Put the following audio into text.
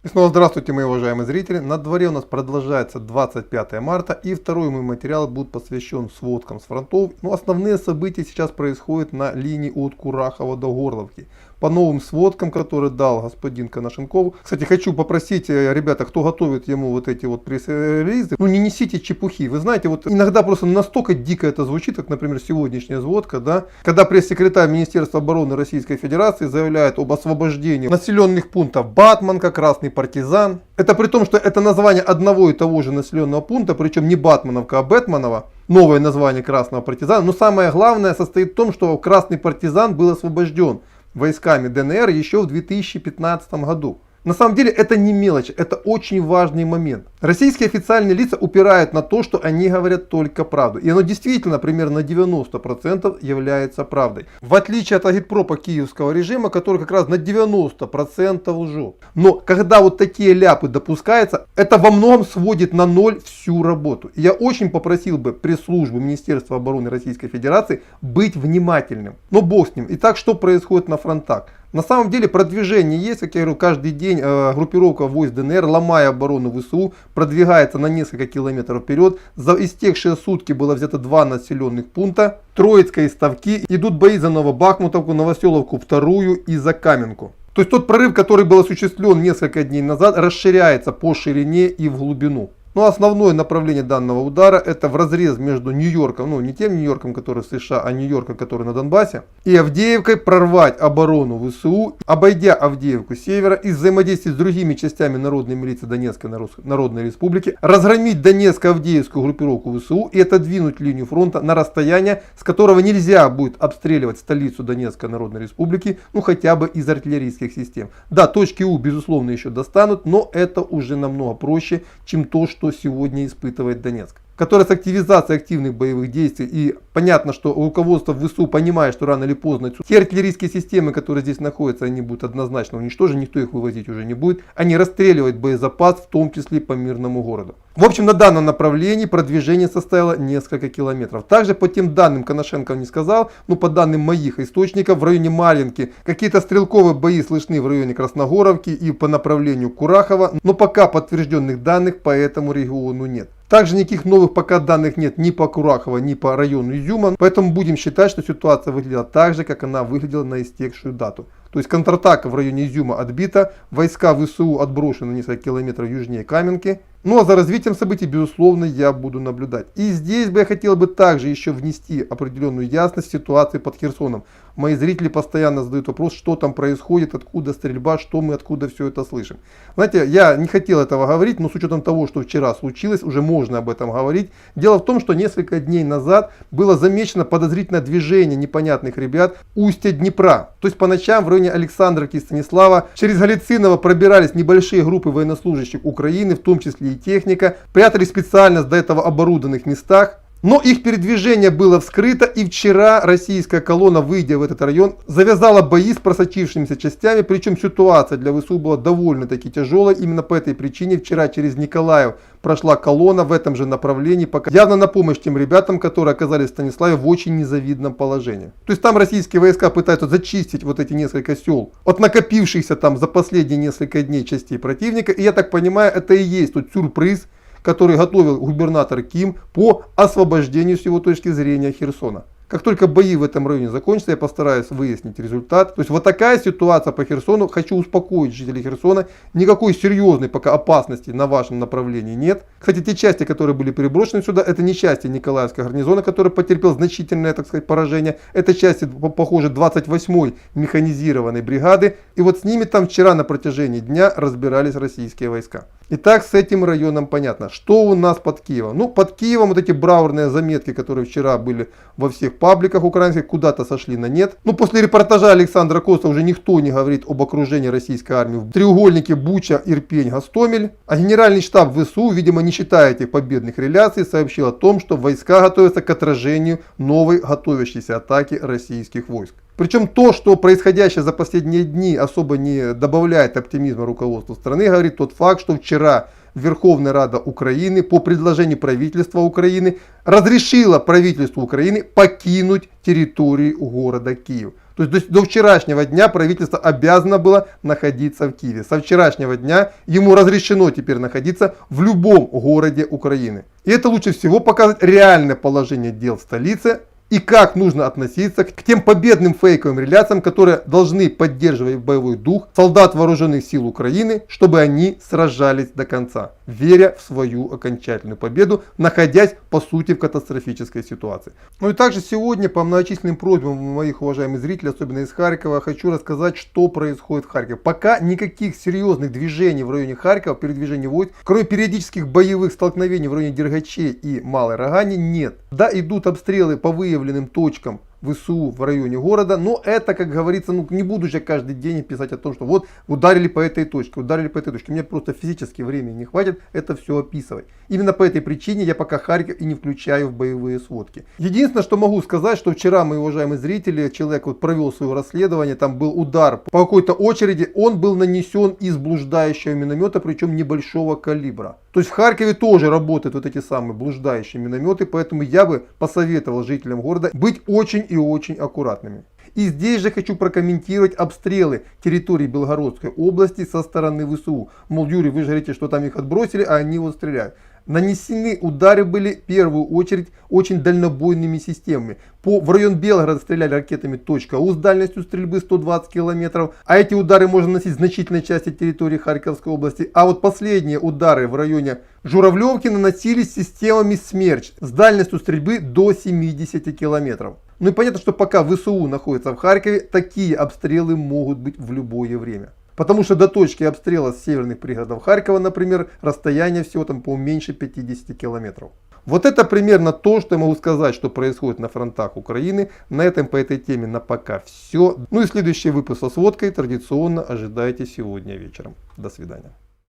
И снова здравствуйте, мои уважаемые зрители. На дворе у нас продолжается 25 марта, и второй мой материал будет посвящен сводкам с фронтов. Но основные события сейчас происходят на линии от Курахова до Горловки. По новым сводкам, которые дал господин Коношенков. Кстати, хочу попросить, ребята, кто готовит ему вот эти вот пресс-релизы, не несите чепухи. Вы знаете, вот иногда просто настолько дико это звучит, как, например, сегодняшняя сводка, да, когда пресс-секретарь Министерства обороны Российской Федерации заявляет об освобождении населенных пунктов Батманка, Красный партизан. Это при том, что это название одного и того же населенного пункта, причем не Батмановка, а Бэтманова. Новое название Красного партизана. Но самое главное состоит в том, что Красный партизан был освобожден войсками ДНР еще в 2015 году. На самом деле это не мелочь, это очень важный момент. Российские официальные лица упирают на то, что они говорят только правду. И оно действительно примерно 90% является правдой. В отличие от агитпропа киевского режима, который как раз на 90% лжет. Но когда вот такие ляпы допускаются, это во многом сводит на ноль всю работу. И я очень попросил бы пресс-службу Министерства обороны Российской Федерации быть внимательным. Но бог с ним. Итак, что происходит на фронтах? На самом деле продвижение есть, как я говорю, каждый день группировка войск ДНР, ломая оборону ВСУ, продвигается на несколько километров вперед. За истекшие сутки было взято 2 населенных пункта. Троицка и Ставки. Идут бои за Новобахмутовку, Новоселовку вторую и за Каменку. То есть тот прорыв, который был осуществлен несколько дней назад, расширяется по ширине и в глубину. Но основное направление данного удара это в разрез между Нью-Йорком, не тем Нью-Йорком, который в США, а Нью-Йорком, который на Донбассе, и Авдеевкой, прорвать оборону ВСУ, обойдя Авдеевку с севера и взаимодействовать с другими частями народной милиции Донецкой Народной Республики, разгромить Донецко-Авдеевскую группировку ВСУ и отодвинуть линию фронта на расстояние, с которого нельзя будет обстреливать столицу Донецкой Народной Республики, хотя бы из артиллерийских систем. Да, точки У, безусловно, еще достанут, но это уже намного проще, чем то, что сегодня испытывает Донецк, которая с активизацией активных боевых действий, и понятно, что руководство ВСУ понимает, что рано или поздно те артиллерийские системы, которые здесь находятся, они будут однозначно уничтожены, никто их вывозить уже не будет, они расстреливают боезапас, в том числе по мирному городу. В общем, на данном направлении продвижение составило несколько километров. Также по тем данным, Коношенко не сказал, но по данным моих источников, в районе Марьинки какие-то стрелковые бои слышны в районе Красногоровки и по направлению Курахова, но пока подтвержденных данных по этому региону нет. Также никаких новых пока данных нет ни по Курахово, ни по району Изюма, поэтому будем считать, что ситуация выглядела так же, как она выглядела на истекшую дату. То есть контратака в районе Изюма отбита, войска ВСУ отброшены на несколько километров южнее Каменки. Ну а за развитием событий, безусловно, я буду наблюдать. И здесь бы я хотел бы также еще внести определенную ясность в ситуации под Херсоном. Мои зрители постоянно задают вопрос, что там происходит, откуда стрельба, что мы откуда все это слышим. Знаете, я не хотел этого говорить, но с учетом того, что вчера случилось, уже можно об этом говорить. Дело в том, что несколько дней назад было замечено подозрительное движение непонятных ребят устья Днепра. То есть по ночам в районе Александровки и Станислава через Галициново пробирались небольшие группы военнослужащих Украины, в том числе и техника, прятались специально до этого оборудованных местах. Но их передвижение было вскрыто, и вчера российская колонна, выйдя в этот район, завязала бои с просочившимися частями, причем ситуация для ВСУ была довольно-таки тяжелой. Именно по этой причине вчера через Николаев прошла колонна в этом же направлении, пока явно на помощь тем ребятам, которые оказались в Станиславе в очень незавидном положении. То есть там российские войска пытаются зачистить вот эти несколько сел от накопившихся там за последние несколько дней частей противника, и я так понимаю, это и есть тот сюрприз, который готовил губернатор Ким по освобождению с его точки зрения Херсона. Как только бои в этом районе закончатся, я постараюсь выяснить результат. То есть вот такая ситуация по Херсону. Хочу успокоить жителей Херсона. Никакой серьезной пока опасности на вашем направлении нет. Кстати, те части, которые были переброшены сюда, это не части Николаевского гарнизона, который потерпел значительное, так сказать, поражение. Это части, похоже, 28-й механизированной бригады. И вот с ними там вчера на протяжении дня разбирались российские войска. Итак, с этим районом понятно. Что у нас под Киевом? Ну, под Киевом вот эти браурные заметки, которые вчера были во всех пабликах украинских, куда-то сошли на нет. Ну, после репортажа Александра Коста уже никто не говорит об окружении российской армии в треугольнике Буча, Ирпень, Гостомель. А генеральный штаб ВСУ, видимо, не считая этих победных реляций, сообщил о том, что войска готовятся к отражению новой готовящейся атаки российских войск. Причем то, что происходящее за последние дни особо не добавляет оптимизма руководству страны, говорит тот факт, что вчера Верховная Рада Украины по предложению правительства Украины разрешила правительству Украины покинуть территорию города Киев. То есть до вчерашнего дня правительство обязано было находиться в Киеве. Со вчерашнего дня ему разрешено теперь находиться в любом городе Украины. И это лучше всего показывает реальное положение дел в столице и как нужно относиться к тем победным фейковым реляциям, которые должны поддерживать боевой дух солдат вооруженных сил Украины, чтобы они сражались до конца, веря в свою окончательную победу, находясь по сути в катастрофической ситуации. Ну и также сегодня по многочисленным просьбам моих уважаемых зрителей, особенно из Харькова, хочу рассказать, что происходит в Харькове. Пока никаких серьезных движений в районе Харькова, передвижений войск, кроме периодических боевых столкновений в районе Дергачей и Малой Рогани, нет. Да, идут обстрелы по выявленным точкам ВСУ в районе города, но это, как говорится, не буду же каждый день писать о том, что вот ударили по этой точке, ударили по этой точке. Мне просто физически времени не хватит это все описывать. Именно по этой причине я пока Харьков и не включаю в боевые сводки. Единственное, что могу сказать, что вчера, мои уважаемые зрители, человек вот провел свое расследование, там был удар по какой-то очереди, он был нанесен из блуждающего миномета, причем небольшого калибра. То есть в Харькове тоже работают вот эти самые блуждающие минометы, поэтому я бы посоветовал жителям города быть очень и очень аккуратными. И здесь же хочу прокомментировать обстрелы территории Белгородской области со стороны ВСУ. Мол, Юрий, вы же говорите, что там их отбросили, а они вот стреляют. Нанесены удары были в первую очередь очень дальнобойными системами. В район Белгорода стреляли ракетами .У с дальностью стрельбы 120 километров. А эти удары можно наносить в значительной части территории Харьковской области. А вот последние удары в районе Журавлевки наносились системами Смерч с дальностью стрельбы до 70 километров. Ну и понятно, что пока ВСУ находится в Харькове, такие обстрелы могут быть в любое время. Потому что до точки обстрела с северных пригородов Харькова, например, расстояние всего там по меньше 50 километров. Вот это примерно то, что я могу сказать, что происходит на фронтах Украины. На этом по этой теме на пока все. Ну и следующий выпуск со сводкой традиционно ожидайте сегодня вечером. До свидания.